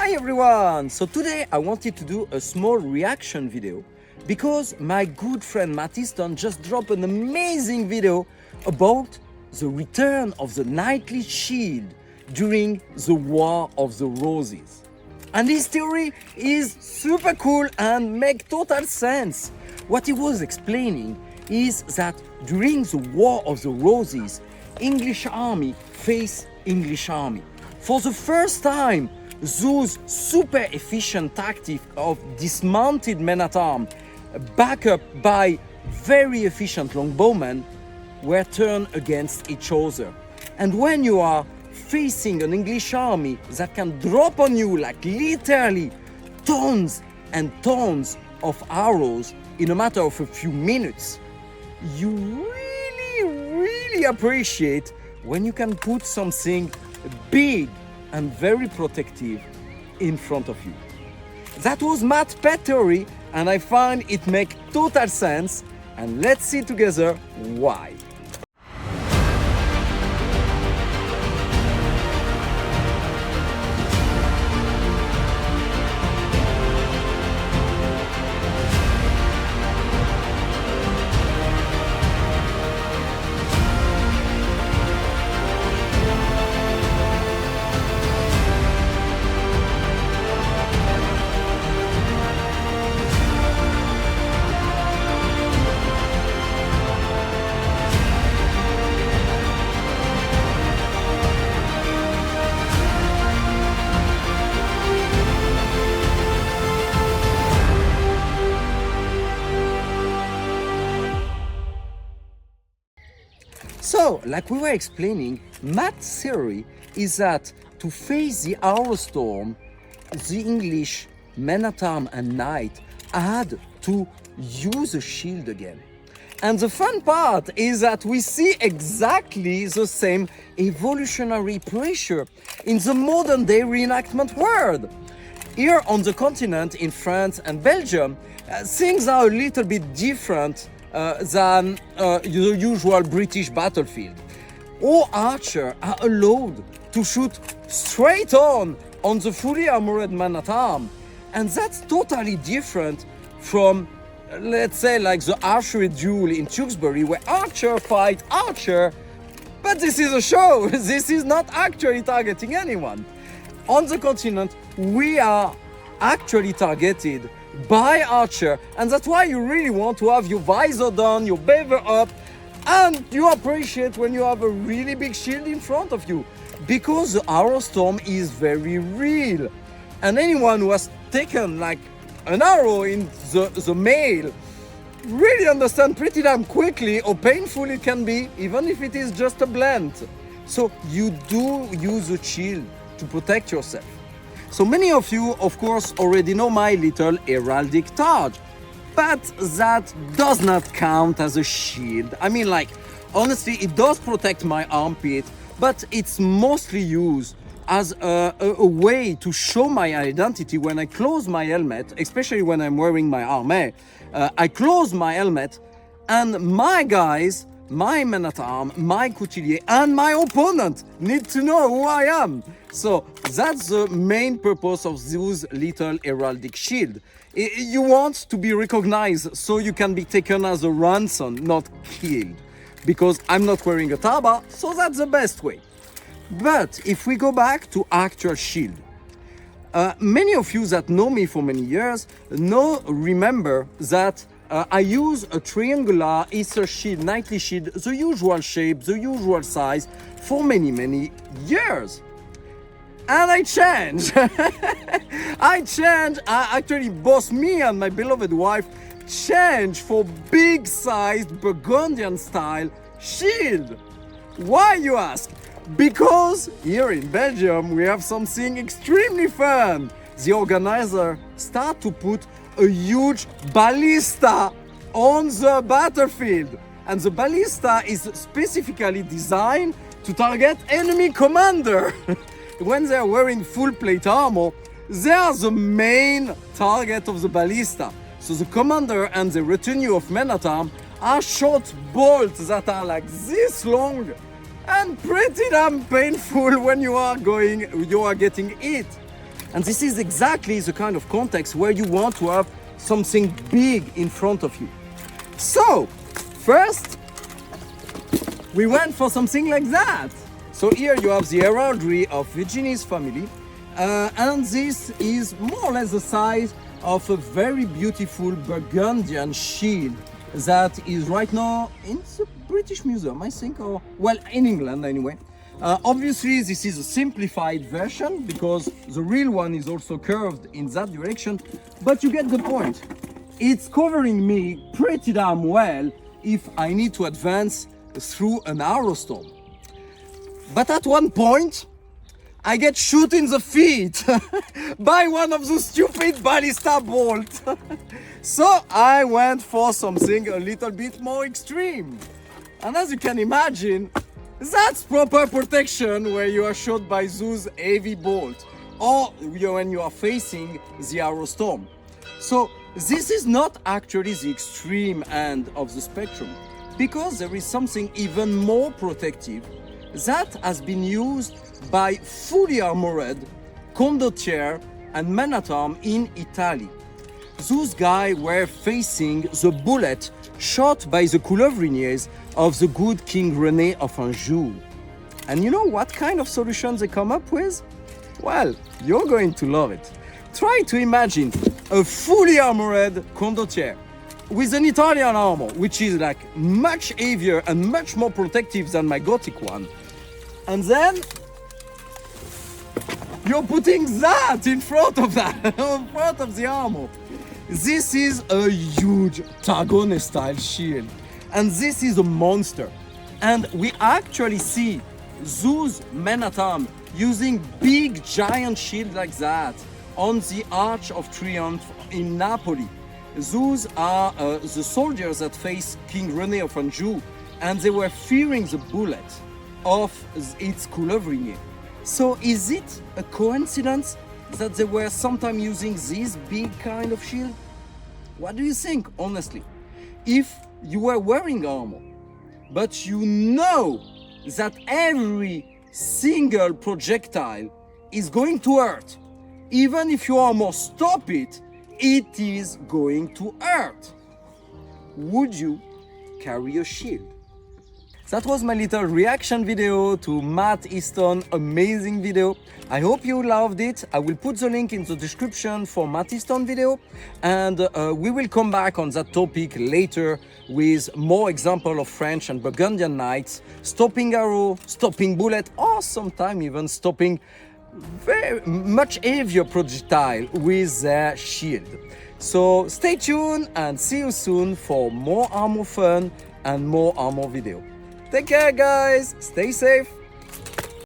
Hi everyone! So today I wanted to do a small reaction video because my good friend Matt Easton just dropped an amazing video about the return of the knightly shield during the War of the Roses. And his theory is super cool and make total sense. What he was explaining is that during the War of the Roses, English army face English army. For the first time, those super efficient tactics of dismounted men-at-arms, backed up by very efficient longbowmen, were turned against each other. And when you are facing an English army that can drop on you like literally tons and tons of arrows in a matter of a few minutes, you really appreciate when you can put something big and very protective in front of you. That was Matt's pet theory, and I find it makes total sense, and let's see together why. So, like we were explaining, Matt's theory is that to face the arrow storm, the English men-at-arms and knight had to use a shield again. And the fun part is that we see exactly the same evolutionary pressure in the modern day reenactment world. Here on the continent, in France and Belgium, things are a little bit different than the usual British battlefield. All archers are allowed to shoot straight on the fully armored man-at-arms, and that's totally different from, let's say, like the archery duel in Tewkesbury, where archer fight archer, but this is a show. This is not actually targeting anyone. On the continent, we are actually targeted by archer, and that's why you really want to have your visor down, your beaver up, and you appreciate when you have a really big shield in front of you, because the arrow storm is very real. And anyone who has taken like an arrow in the mail really understand pretty damn quickly how painful it can be, even if it is just a blunt. So you do use a shield to protect yourself. So many of you, of course, already know my little heraldic targe, but that does not count as a shield. I mean, like, honestly, it does protect my armpit, but it's mostly used as a way to show my identity when I close my helmet, especially when I'm wearing my armor. I close my helmet, and my guys, my men-at-arms, my couturier, and my opponent need to know who I am. So that's the main purpose of those little heraldic shield. You want to be recognized so you can be taken as a ransom, not killed. Because I'm not wearing a taba, so that's the best way. But if we go back to actual shield, many of you that know me for many years remember that I use a triangular Easter shield, knightly shield, the usual shape, the usual size, for many years. And I changed. Actually, both me and my beloved wife changed for big-sized Burgundian style shield. Why, you ask? Because here in Belgium we have something extremely fun. The organizer start to put a huge ballista on the battlefield, and the ballista is specifically designed to target enemy commander. When they are wearing full plate armor, they are the main target of the ballista. So the commander and the retinue of men-at-arms are short bolts that are like this long and pretty damn painful when you are getting hit. And this is exactly the kind of context where you want to have something big in front of you. So, first, we went for something like that. So here you have the heraldry of Virginie's family, and this is more or less the size of a very beautiful Burgundian shield that is right now in the British Museum, I think, or well, in England anyway. Obviously, this is a simplified version because the real one is also curved in that direction, but you get the point. It's covering me pretty damn well if I need to advance through an arrow storm. But at one point, I get shot in the feet by one of those stupid ballista bolts. So I went for something a little bit more extreme. And as you can imagine, that's proper protection where you are shot by those heavy bolts or when you are facing the arrow storm. So this is not actually the extreme end of the spectrum, because there is something even more protective that has been used by fully armored condottieri and men-at-arms in Italy. Those guys were facing the bullet shot by the coulevriniers of the good King René of Anjou. And you know what kind of solution they come up with? Well, you're going to love it. Try to imagine a fully armored condottieri with an Italian armor, which is like much heavier and much more protective than my Gothic one. And then you're putting that in front of that, in front of the armor. This is a huge Targone style shield. And this is a monster. And we actually see those men-at-arms using big giant shields like that on the Arch of Triumph in Napoli. Those are the soldiers that face King René of Anjou, and they were fearing the bullet of its coulevrinier. So is it a coincidence that they were sometimes using this big kind of shield? What do you think, honestly? If you were wearing armor, but you know that every single projectile is going to hurt, even if your armor stop it, it is going to hurt. Would you carry a shield? That was my little reaction video to Matt Easton amazing video. I hope you loved it. I will put the link in the description for Matt Easton video, and we will come back on that topic later with more example of French and Burgundian knights stopping arrow, stopping bullet, or sometimes even stopping very much heavier projectile with their shield. So stay tuned and see you soon for more armor fun and more armor video. Take care, guys. Stay safe.